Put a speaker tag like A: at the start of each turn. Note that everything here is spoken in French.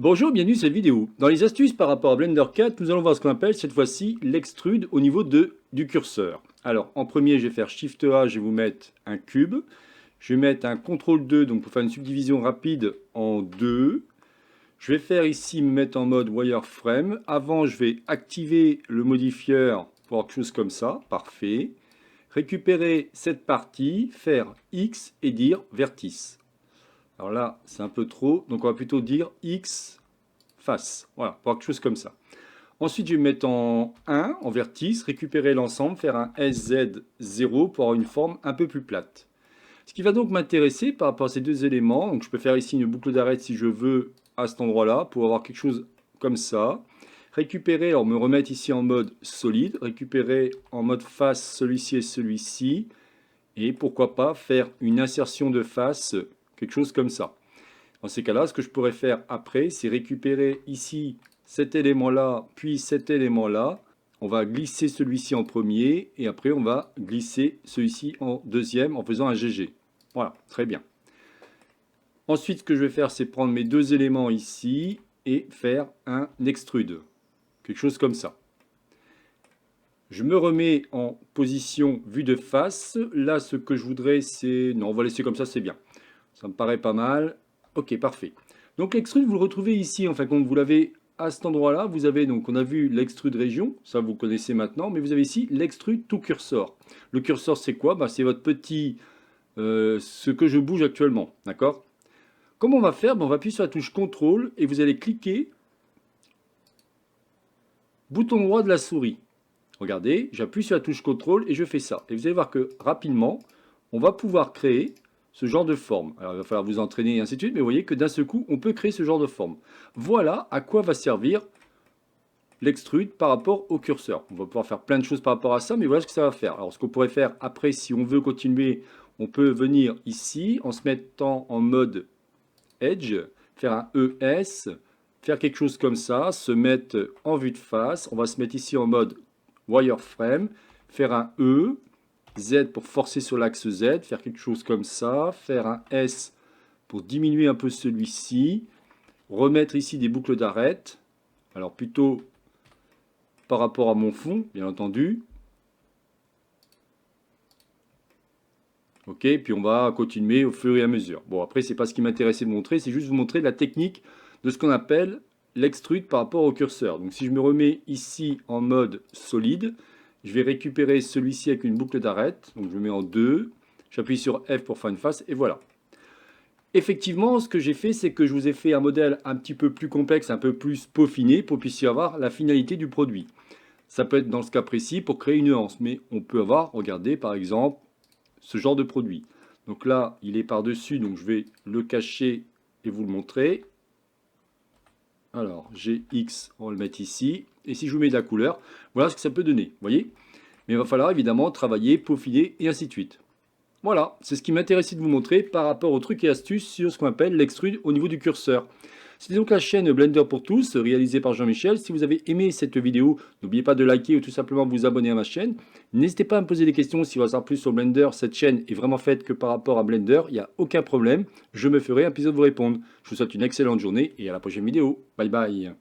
A: Bonjour, bienvenue sur cette vidéo. Dans les astuces par rapport à Blender 4, nous allons voir ce qu'on appelle cette fois-ci l'extrude au niveau du curseur. Alors en premier, je vais faire Shift A, je vais vous mettre un cube. Je vais mettre un CTRL 2 donc pour faire une subdivision rapide en 2. Je vais faire ici me mettre en mode wireframe. Avant, je vais activer le modifieur pour avoir quelque chose comme ça. Parfait. Récupérer cette partie, faire X et dire vertice. Alors là, c'est un peu trop, donc on va plutôt dire X face. Voilà, pour quelque chose comme ça. Ensuite, je vais mettre en 1, en vertice, récupérer l'ensemble, faire un SZ0 pour avoir une forme un peu plus plate. Ce qui va donc m'intéresser par rapport à ces deux éléments, donc je peux faire ici une boucle d'arrêt si je veux à cet endroit-là, pour avoir quelque chose comme ça. Récupérer, alors me remettre ici en mode solide, récupérer en mode face celui-ci et celui-ci, et pourquoi pas faire une insertion de face, quelque chose comme ça. Dans ces cas-là, ce que je pourrais faire après, c'est récupérer ici cet élément-là, puis cet élément-là. On va glisser celui-ci en premier, et après on va glisser celui-ci en deuxième en faisant un GG. Voilà, très bien. Ensuite, ce que je vais faire, c'est prendre mes deux éléments ici et faire un extrude. Quelque chose comme ça. Je me remets en position vue de face. Là, ce que je voudrais, c'est... Non, on va laisser comme ça, c'est bien. Ça me paraît pas mal. Ok, parfait. Donc l'extrude, vous le retrouvez ici. En fin de compte, vous l'avez à cet endroit-là. Vous avez donc, on a vu l'extrude région. Ça, vous connaissez maintenant. Mais vous avez ici l'extrude to cursor. Le cursor, c'est quoi? C'est votre petit... ce que je bouge actuellement. D'accord? Comment on va faire? On va appuyer sur la touche CTRL et vous allez cliquer bouton droit de la souris. Regardez, j'appuie sur la touche CTRL et je fais ça. Et vous allez voir que rapidement, on va pouvoir créer ce genre de forme. Alors il va falloir vous entraîner et ainsi de suite, mais vous voyez que d'un seul coup, on peut créer ce genre de forme. Voilà à quoi va servir l'extrude par rapport au curseur. On va pouvoir faire plein de choses par rapport à ça, mais voilà ce que ça va faire. Alors ce qu'on pourrait faire après, si on veut continuer, on peut venir ici en se mettant en mode Edge, faire un ES, faire quelque chose comme ça, se mettre en vue de face. On va se mettre ici en mode wireframe, faire un E, Z pour forcer sur l'axe Z, faire quelque chose comme ça, faire un S pour diminuer un peu celui-ci, remettre ici des boucles d'arrêt, alors plutôt par rapport à mon fond, bien entendu. Ok, puis on va continuer au fur et à mesure. Bon, après, c'est pas ce qui m'intéressait de montrer, c'est juste vous montrer la technique de ce qu'on appelle l'extrude par rapport au curseur. Donc si je me remets ici en mode solide, je vais récupérer celui-ci avec une boucle d'arrêt. Donc je le mets en 2, j'appuie sur F pour faire une face, et voilà. Effectivement, ce que j'ai fait, c'est que je vous ai fait un modèle un petit peu plus complexe, un peu plus peaufiné, pour que vous puissiez avoir la finalité du produit. Ça peut être dans ce cas précis pour créer une nuance, mais on peut avoir, regardez par exemple, ce genre de produit. Donc là, il est par-dessus, donc je vais le cacher et vous le montrer. Alors, GX, on va le mettre ici. Et si je vous mets de la couleur, voilà ce que ça peut donner, vous voyez? Mais il va falloir évidemment travailler, peaufiner et ainsi de suite. Voilà, c'est ce qui m'intéressait de vous montrer par rapport aux trucs et astuces sur ce qu'on appelle l'extrude au niveau du curseur. C'était donc la chaîne Blender pour tous, réalisée par Jean-Michel. Si vous avez aimé cette vidéo, n'oubliez pas de liker ou tout simplement vous abonner à ma chaîne. N'hésitez pas à me poser des questions si vous voulez savoir plus sur Blender. Cette chaîne est vraiment faite que par rapport à Blender. Il n'y a aucun problème. Je me ferai un plaisir de vous répondre. Je vous souhaite une excellente journée et à la prochaine vidéo. Bye bye.